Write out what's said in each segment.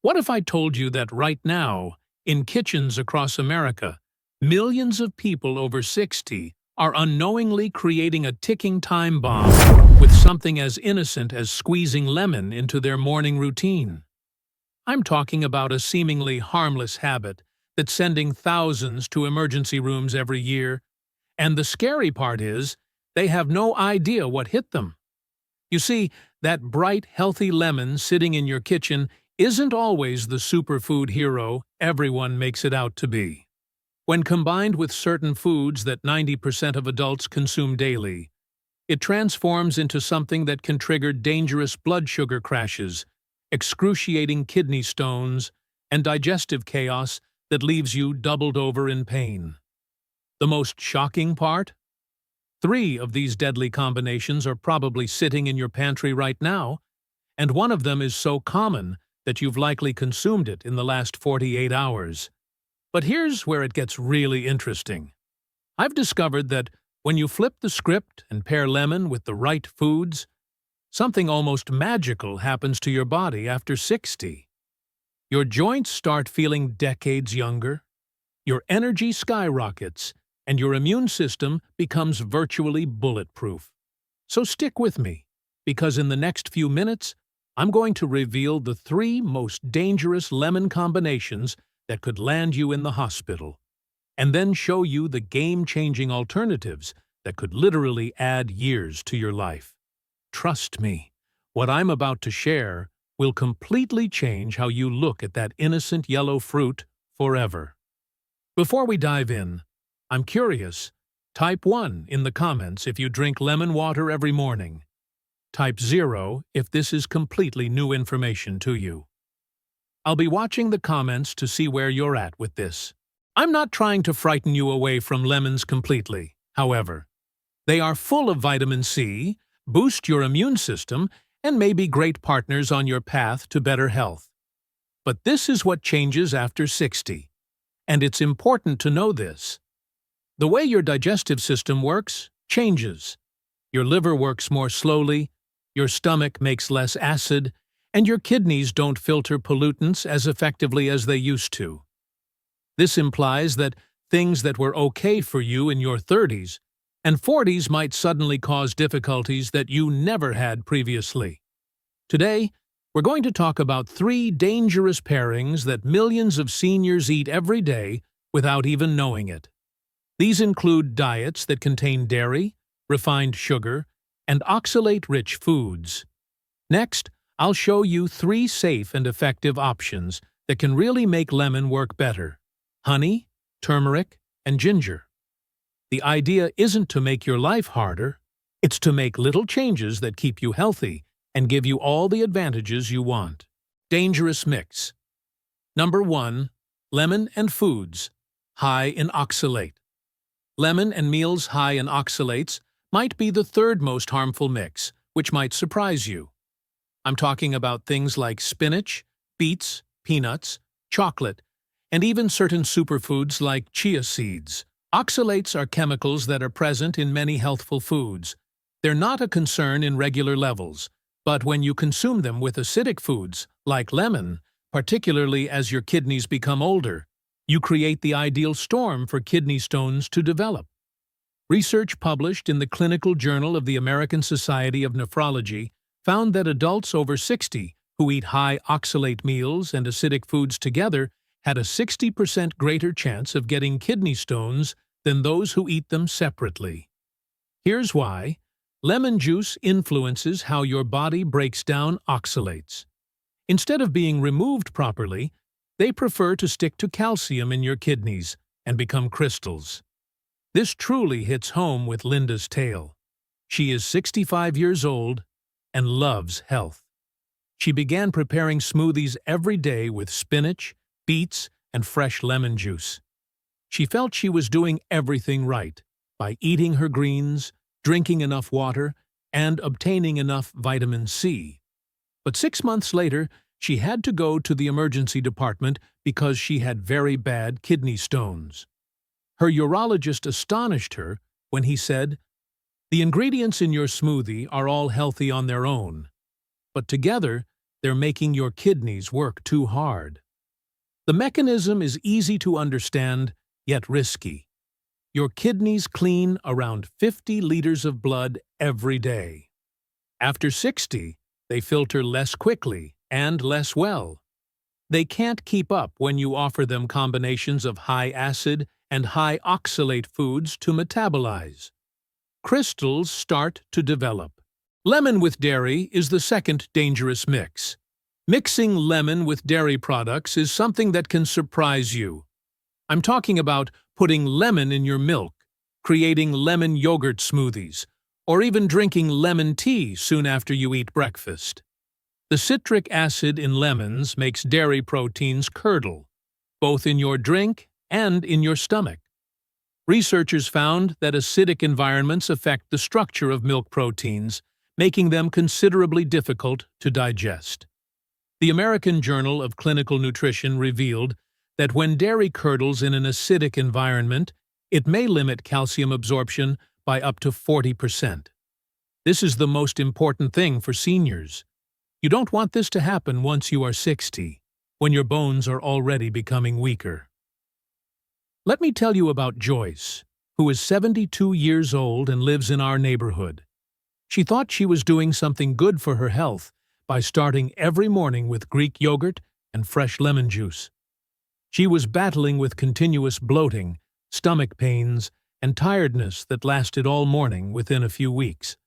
What if I told you that right now, in kitchens across America, millions of people over 60 are unknowingly creating a ticking time bomb with something as innocent as squeezing lemon into their morning routine? I'm talking about a seemingly harmless habit that's sending thousands to emergency rooms every year, and the scary part is, they have no idea what hit them. You see, that bright, healthy lemon sitting in your kitchen isn't always the superfood hero everyone makes it out to be. When combined with certain foods that 90% of adults consume daily, it transforms into something that can trigger dangerous blood sugar crashes, excruciating kidney stones, and digestive chaos that leaves you doubled over in pain. The most shocking part? 3 of these deadly combinations are probably sitting in your pantry right now, and one of them is so common that you've likely consumed it in the last 48 hours. But here's where it gets really interesting. I've discovered that when you flip the script and pair lemon with the right foods, something almost magical happens to your body after 60. Your joints start feeling decades younger, your energy skyrockets, and your immune system becomes virtually bulletproof. So stick with me, because in the next few minutes, I'm going to reveal the 3 most dangerous lemon combinations that could land you in the hospital, and then show you the game-changing alternatives that could literally add years to your life. Trust me, what I'm about to share will completely change how you look at that innocent yellow fruit forever. Before we dive in, I'm curious. Type 1 in the comments if you drink lemon water every morning. Type 0 if this is completely new information to you. I'll be watching the comments to see where you're at with this. I'm not trying to frighten you away from lemons completely, however. They are full of vitamin C, boost your immune system, and may be great partners on your path to better health. But this is what changes after 60, and it's important to know this. The way your digestive system works changes. Your liver works more slowly, your stomach makes less acid, and your kidneys don't filter pollutants as effectively as they used to. This implies that things that were okay for you in your 30s and 40s might suddenly cause difficulties that you never had previously. Today, we're going to talk about 3 dangerous pairings that millions of seniors eat every day without even knowing it. These include diets that contain dairy, refined sugar, and oxalate-rich foods. Next, I'll show you 3 safe and effective options that can really make lemon work better: honey, turmeric, and ginger. The idea isn't to make your life harder, it's to make little changes that keep you healthy and give you all the advantages you want. Dangerous mix. Number 1. Lemon and foods, high in oxalate. Lemon and meals high in oxalates might be the 3rd most harmful mix, which might surprise you. I'm talking about things like spinach, beets, peanuts, chocolate, and even certain superfoods like chia seeds. Oxalates are chemicals that are present in many healthful foods. They're not a concern in regular levels, but when you consume them with acidic foods, like lemon, particularly as your kidneys become older, you create the ideal storm for kidney stones to develop. Research published in the Clinical Journal of the American Society of Nephrology found that adults over 60 who eat high oxalate meals and acidic foods together had a 60% greater chance of getting kidney stones than those who eat them separately. Here's why. Lemon juice influences how your body breaks down oxalates. Instead of being removed properly, they prefer to stick to calcium in your kidneys and become crystals. This truly hits home with Linda's tale. She is 65 years old and loves health. She began preparing smoothies every day with spinach, beets, and fresh lemon juice. She felt she was doing everything right by eating her greens, drinking enough water, and obtaining enough vitamin C. But 6 months later, she had to go to the emergency department because she had very bad kidney stones. Her urologist astonished her when he said, "The ingredients in your smoothie are all healthy on their own, but together they're making your kidneys work too hard. The mechanism is easy to understand, yet risky. Your kidneys clean around 50 liters of blood every day. After 60, they filter less quickly and less well. They can't keep up when you offer them combinations of high acid and high oxalate foods to metabolize. Crystals start to develop. Lemon with dairy is the second dangerous mix. Mixing lemon with dairy products is something that can surprise you. I'm talking about putting lemon in your milk, creating lemon yogurt smoothies, or even drinking lemon tea soon after you eat breakfast. The citric acid in lemons makes dairy proteins curdle, both in your drink and in your stomach. Researchers found that acidic environments affect the structure of milk proteins, making them considerably difficult to digest. The American Journal of Clinical Nutrition revealed that when dairy curdles in an acidic environment, it may limit calcium absorption by up to 40%. This is the most important thing for seniors. You don't want this to happen once you are 60, when your bones are already becoming weaker. Let me tell you about Joyce, who is 72 years old and lives in our neighborhood. She thought she was doing something good for her health by starting every morning with Greek yogurt and fresh lemon juice. She was battling with continuous bloating, stomach pains, and tiredness that lasted all morning within a few weeks.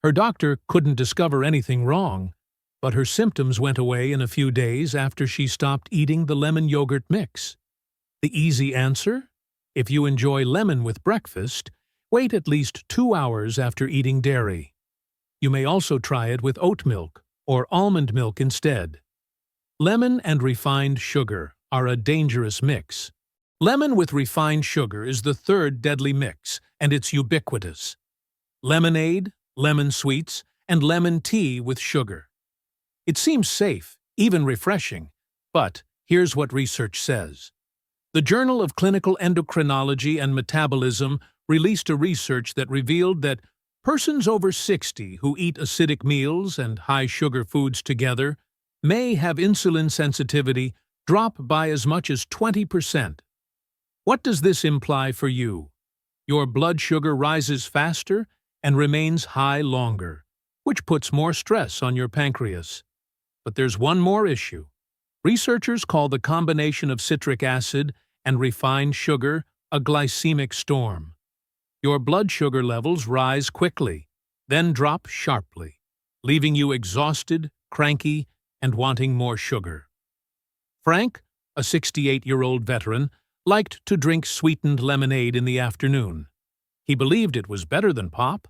Her doctor couldn't discover anything wrong, but her symptoms went away in a few days after she stopped eating the lemon yogurt mix. The easy answer? If you enjoy lemon with breakfast, wait at least 2 hours after eating dairy. You may also try it with oat milk or almond milk instead. Lemon and refined sugar are a dangerous mix. Lemon with refined sugar is the third deadly mix, and it's ubiquitous. Lemonade, lemon sweets, and lemon tea with sugar. It seems safe, even refreshing, but here's what research says. The Journal of Clinical Endocrinology and Metabolism released a research that revealed that persons over 60 who eat acidic meals and high-sugar foods together may have insulin sensitivity drop by as much as 20%. What does this imply for you? Your blood sugar rises faster and remains high longer, which puts more stress on your pancreas. But there's one more issue. Researchers call the combination of citric acid and refined sugar a glycemic storm. Your blood sugar levels rise quickly, then drop sharply, leaving you exhausted, cranky, and wanting more sugar. Frank, a 68-year-old veteran, liked to drink sweetened lemonade in the afternoon. He believed it was better than pop,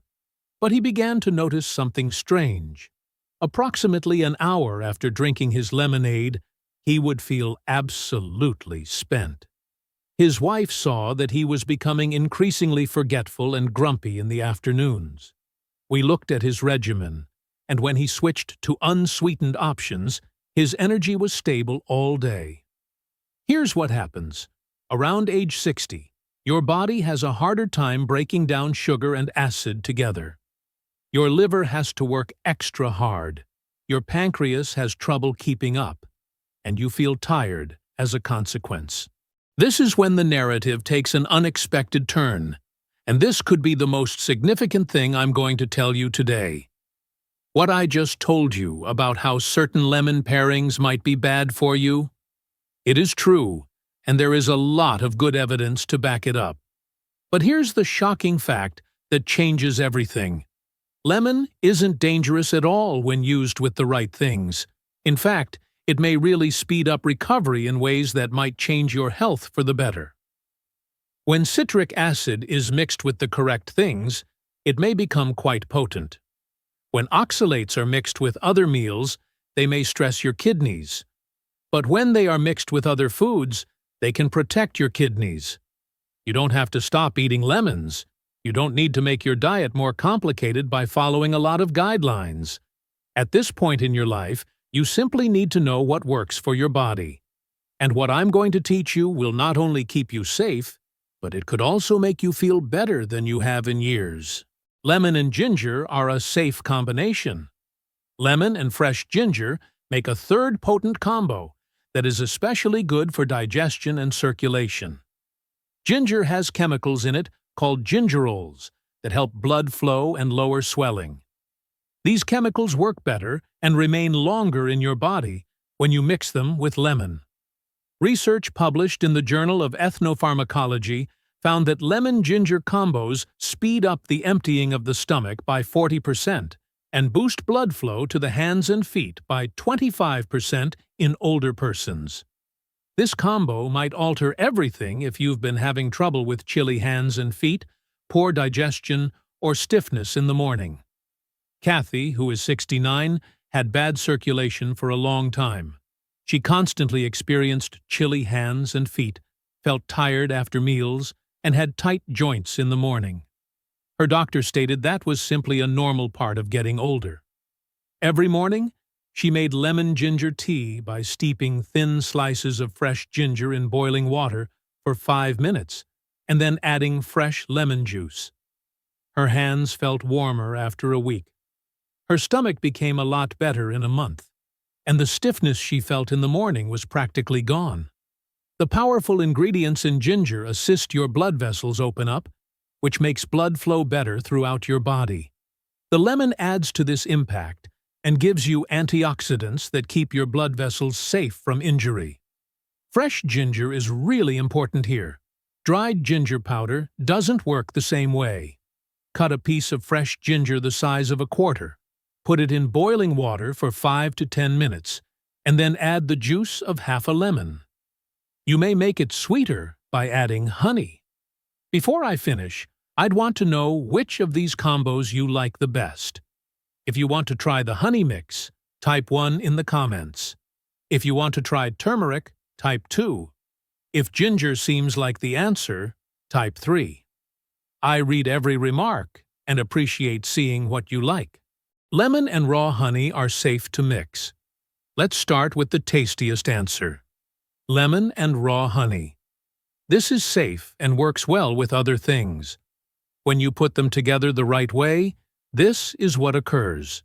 but he began to notice something strange. Approximately an hour after drinking his lemonade, he would feel absolutely spent. His wife saw that he was becoming increasingly forgetful and grumpy in the afternoons. We looked at his regimen, and when he switched to unsweetened options, his energy was stable all day. Here's what happens. Around age 60, your body has a harder time breaking down sugar and acid together. Your liver has to work extra hard, your pancreas has trouble keeping up, and you feel tired as a consequence. This is when the narrative takes an unexpected turn, and this could be the most significant thing I'm going to tell you today. What I just told you about how certain lemon pairings might be bad for you? It is true, and there is a lot of good evidence to back it up. But here's the shocking fact that changes everything. Lemon isn't dangerous at all when used with the right things. In fact, it may really speed up recovery in ways that might change your health for the better. When citric acid is mixed with the correct things, it may become quite potent. When oxalates are mixed with other meals, they may stress your kidneys. But when they are mixed with other foods, they can protect your kidneys. You don't have to stop eating lemons. You don't need to make your diet more complicated by following a lot of guidelines. At this point in your life, you simply need to know what works for your body. And what I'm going to teach you will not only keep you safe, but it could also make you feel better than you have in years. Lemon and ginger are a safe combination. Lemon and fresh ginger make a third potent combo that is especially good for digestion and circulation. Ginger has chemicals in it called gingerols that help blood flow and lower swelling. These chemicals work better and remain longer in your body when you mix them with lemon. Research published in the Journal of Ethnopharmacology found that lemon-ginger combos speed up the emptying of the stomach by 40% and boost blood flow to the hands and feet by 25% in older persons. This combo might alter everything if you've been having trouble with chilly hands and feet, poor digestion, or stiffness in the morning. Kathy, who is 69, had bad circulation for a long time. She constantly experienced chilly hands and feet, felt tired after meals, and had tight joints in the morning. Her doctor stated that was simply a normal part of getting older. Every morning, she made lemon-ginger tea by steeping thin slices of fresh ginger in boiling water for 5 minutes, and then adding fresh lemon juice. Her hands felt warmer after a week. Her stomach became a lot better in a month, and the stiffness she felt in the morning was practically gone. The powerful ingredients in ginger assist your blood vessels open up, which makes blood flow better throughout your body. The lemon adds to this impact and gives you antioxidants that keep your blood vessels safe from injury. Fresh ginger is really important here. Dried ginger powder doesn't work the same way. Cut a piece of fresh ginger the size of a quarter, put it in boiling water for 5 to 10 minutes, and then add the juice of half a lemon. You may make it sweeter by adding honey. Before I finish, I'd want to know which of these combos you like the best. If you want to try the honey mix, type 1 in the comments. If you want to try turmeric, type 2. If ginger seems like the answer, type 3. I read every remark and appreciate seeing what you like. Lemon and raw honey are safe to mix. Let's start with the tastiest answer. Lemon and raw honey. This is safe and works well with other things. When you put them together the right way, this is what occurs.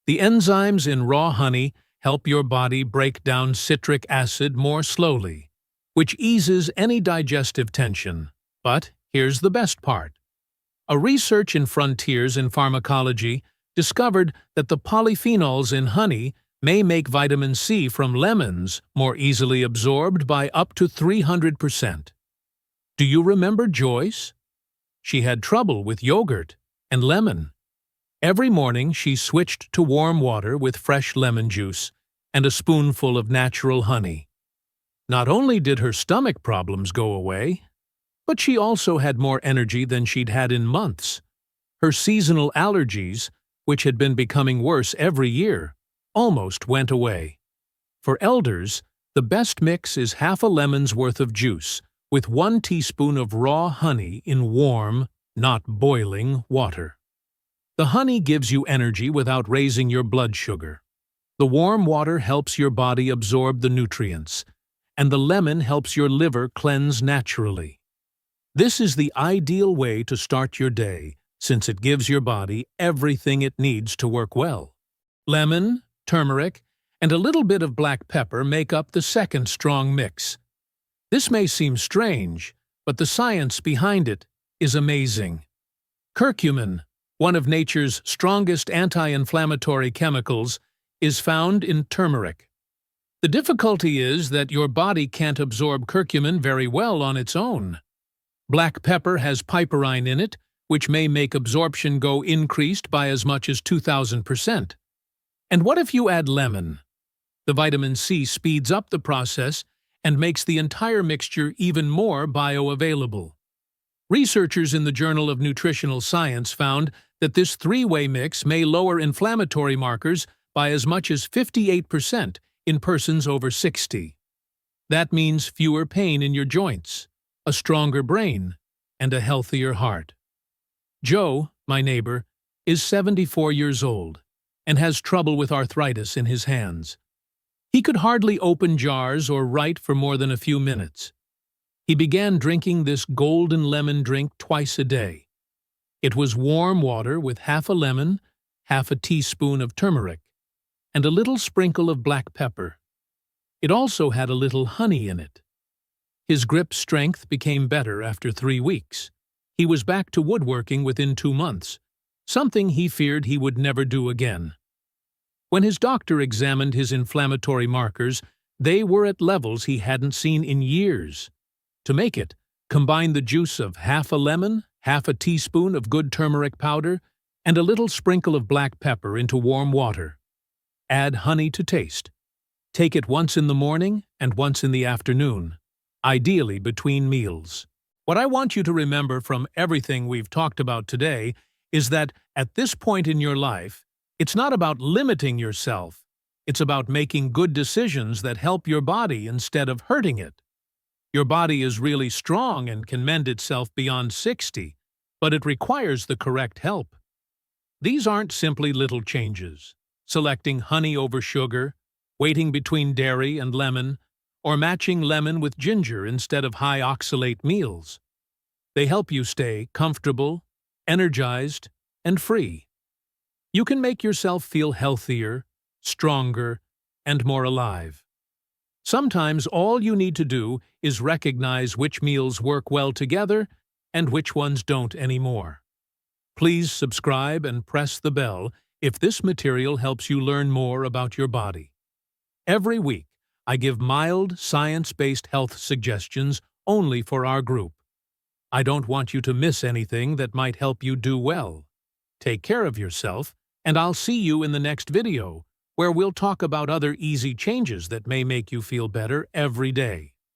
The enzymes in raw honey help your body break down citric acid more slowly, which eases any digestive tension. But here's the best part. A research in Frontiers in Pharmacology discovered that the polyphenols in honey may make vitamin C from lemons more easily absorbed by up to 300%. Do you remember Joyce? She had trouble with yogurt and lemon. Every morning she switched to warm water with fresh lemon juice and a spoonful of natural honey. Not only did her stomach problems go away, but she also had more energy than she'd had in months. Her seasonal allergies, which had been becoming worse every year, almost went away. For elders, the best mix is half a lemon's worth of juice with 1 teaspoon of raw honey in warm, not boiling, water. The honey gives you energy without raising your blood sugar. The warm water helps your body absorb the nutrients, and the lemon helps your liver cleanse naturally. This is the ideal way to start your day, since it gives your body everything it needs to work well. Lemon, turmeric, and a little bit of black pepper make up the second strong mix. This may seem strange, but the science behind it is amazing. Curcumin, one of nature's strongest anti-inflammatory chemicals, is found in turmeric. The difficulty is that your body can't absorb curcumin very well on its own. Black pepper has piperine in it, which may make absorption go increased by as much as 2,000%. And what if you add lemon? The vitamin C speeds up the process and makes the entire mixture even more bioavailable. Researchers in the Journal of Nutritional Science found that this three-way mix may lower inflammatory markers by as much as 58% in persons over 60. That means fewer pain in your joints, a stronger brain, and a healthier heart. Joe, my neighbor, is 74 years old and has trouble with arthritis in his hands. He could hardly open jars or write for more than a few minutes. He began drinking this golden lemon drink twice a day. It was warm water with half a lemon, half a teaspoon of turmeric, and a little sprinkle of black pepper. It also had a little honey in it. His grip strength became better after 3 weeks. He was back to woodworking within 2 months, something he feared he would never do again. When his doctor examined his inflammatory markers, they were at levels he hadn't seen in years. To make it, combine the juice of half a lemon, half a teaspoon of good turmeric powder, and a little sprinkle of black pepper into warm water. Add honey to taste. Take it once in the morning and once in the afternoon, ideally between meals. What I want you to remember from everything we've talked about today is that at this point in your life, it's not about limiting yourself. It's about making good decisions that help your body instead of hurting it. Your body is really strong and can mend itself beyond 60, but it requires the correct help. These aren't simply little changes. Selecting honey over sugar, waiting between dairy and lemon, or matching lemon with ginger instead of high oxalate meals. They help you stay comfortable, energized, and free. You can make yourself feel healthier, stronger, and more alive. Sometimes all you need to do is recognize which meals work well together and which ones don't anymore. Please subscribe and press the bell if this material helps you learn more about your body. Every week, I give mild, science-based health suggestions only for our group. I don't want you to miss anything that might help you do well. Take care of yourself, and I'll see you in the next video, where we'll talk about other easy changes that may make you feel better every day.